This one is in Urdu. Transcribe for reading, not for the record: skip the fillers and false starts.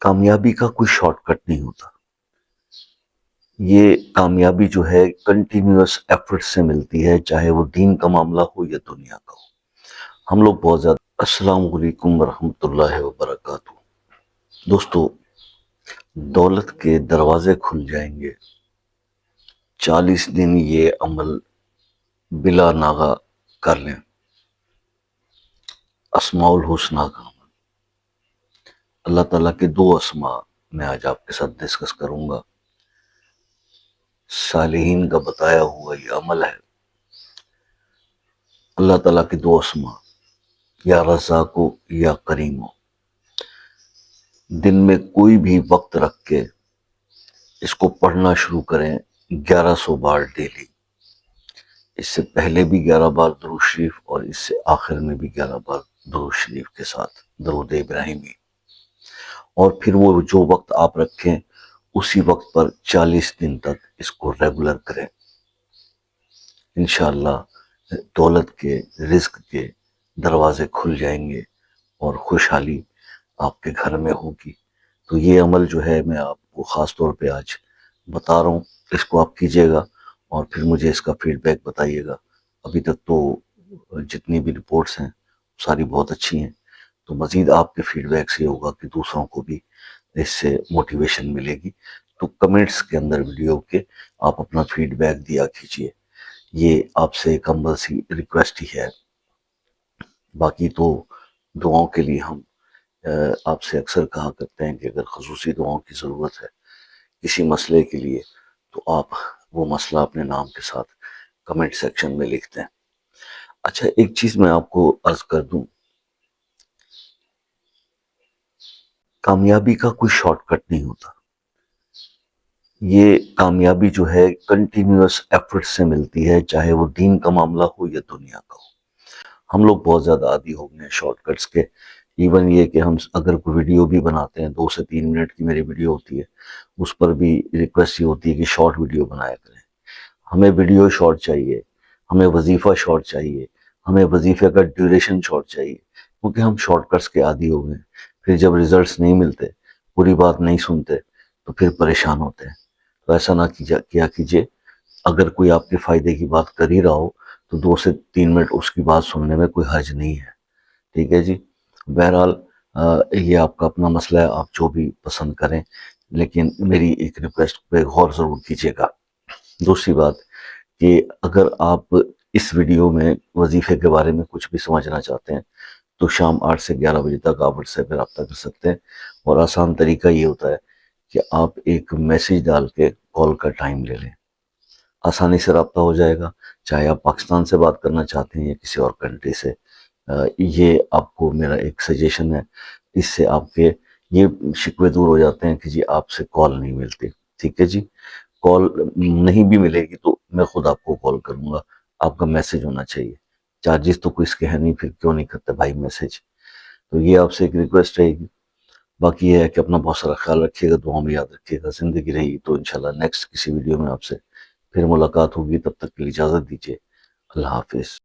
کامیابی کا کوئی شارٹ کٹ نہیں ہوتا. یہ کامیابی جو ہے کنٹینیوس ایفرٹ سے ملتی ہے، چاہے وہ دین کا معاملہ ہو یا دنیا کا ہو. ہم لوگ بہت زیادہ السلام علیکم ورحمۃ اللہ وبرکاتہ. دوستو، دولت کے دروازے کھل جائیں گے. 40 دن یہ عمل بلا ناغہ کر لیں. اسماء الحسنہ کا عمل، اللہ تعالیٰ کے 2 اسماء میں آج آپ کے ساتھ ڈسکس کروں گا. صالحین کا بتایا ہوا یہ عمل ہے. اللہ تعالیٰ کے 2 اسماء، یا رزاق ہو یا کریم ہو. دن میں کوئی بھی وقت رکھ کے اس کو پڑھنا شروع کریں 1100 بار ڈیلی. اس سے پہلے بھی 11 بار درود شریف اور اس سے آخر میں بھی 11 بار درود شریف کے ساتھ درود ابراہیمی. اور پھر وہ جو وقت آپ رکھیں اسی وقت پر 40 دن تک اس کو ریگولر کریں. انشاءاللہ دولت کے، رزق کے دروازے کھل جائیں گے اور خوشحالی آپ کے گھر میں ہوگی. تو یہ عمل جو ہے میں آپ کو خاص طور پہ آج بتا رہا ہوں، اس کو آپ کیجئے گا اور پھر مجھے اس کا فیڈ بیک بتائیے گا. ابھی تک تو جتنی بھی رپورٹس ہیں ساری بہت اچھی ہیں، تو مزید آپ کے فیڈ بیک سے یہ ہوگا کہ دوسروں کو بھی اس سے موٹیویشن ملے گی. تو کمنٹس کے اندر ویڈیو کے آپ اپنا فیڈ بیک دیا کیجئے. یہ آپ سے ایک ہمبل سی ریکویسٹ ہی ہے. باقی تو دعاؤں کے لیے ہم آپ سے اکثر کہا کرتے ہیں کہ اگر خصوصی دعاؤں کی ضرورت ہے کسی مسئلے کے لیے تو آپ وہ مسئلہ اپنے نام کے ساتھ کمنٹ سیکشن میں لکھتے ہیں. اچھا، ایک چیز میں آپ کو عرض کر دوں، کامیابی کا کوئی شارٹ کٹ نہیں ہوتا. یہ کامیابی جو ہے کنٹینیوس ایفرٹ سے ملتی ہے، چاہے وہ دین کا معاملہ ہو یا دنیا کا ہو. ہم لوگ بہت زیادہ عادی ہو گئے ہیں شارٹ کٹس کے. ایون یہ کہ ہم اگر کوئی ویڈیو بھی بناتے ہیں 2 سے 3 منٹ کی میری ویڈیو ہوتی ہے، اس پر بھی ریکویسٹ یہ ہوتی ہے کہ شارٹ ویڈیو بنایا کریں. ہمیں ویڈیو شارٹ چاہیے، ہمیں وظیفہ شارٹ چاہیے، ہمیں وظیفے کا ڈیوریشن شارٹ چاہیے، کیونکہ ہم شارٹ کٹس کے عادی ہو گئے ہیں. پھر جب ریزلٹس نہیں ملتے، پوری بات نہیں سنتے، تو پھر پریشان ہوتے ہیں. تو ایسا نہ کیا کیجئے. اگر کوئی آپ کے فائدے کی بات کر ہی رہا ہو تو 2 سے 3 منٹ اس کی بات سننے میں کوئی حرج نہیں ہے. ٹھیک ہے جی. بہرحال یہ آپ کا اپنا مسئلہ ہے، آپ جو بھی پسند کریں، لیکن میری ایک ریکویسٹ پہ غور ضرور کیجیے گا. دوسری بات کہ اگر آپ اس ویڈیو میں وظیفے کے بارے میں کچھ بھی سمجھنا چاہتے ہیں تو شام 8 سے 11 بجے تک آپ واٹس ایپ پہ رابطہ کر سکتے ہیں. اور آسان طریقہ یہ ہوتا ہے کہ آپ ایک میسیج ڈال کے کال کا ٹائم لے لیں، آسانی سے رابطہ ہو جائے گا. چاہے آپ پاکستان سے بات کرنا چاہتے ہیں یا کسی اور کنٹری سے. یہ آپ کو میرا ایک سجیشن ہے. اس سے آپ کے یہ شکوے دور ہو جاتے ہیں کہ جی آپ سے کال نہیں ملتی. ٹھیک ہے جی. کال نہیں بھی ملے گی تو میں خود آپ کو کال کروں گا. آپ کا میسج ہونا چاہیے. چارجز تو کوئی اس کے ہے نہیں، پھر کیوں نہیں کرتے بھائی میسج. تو یہ آپ سے ایک ریکویسٹ رہے گی. باقی یہ ہے کہ اپنا بہت سارا خیال رکھیے گا، دعاؤں میں یاد رکھیے گا. زندگی رہی تو انشاءاللہ نیکسٹ کسی ویڈیو میں آپ سے پھر ملاقات ہوگی. تب تک کے لیے اجازت دیجیے. اللہ حافظ.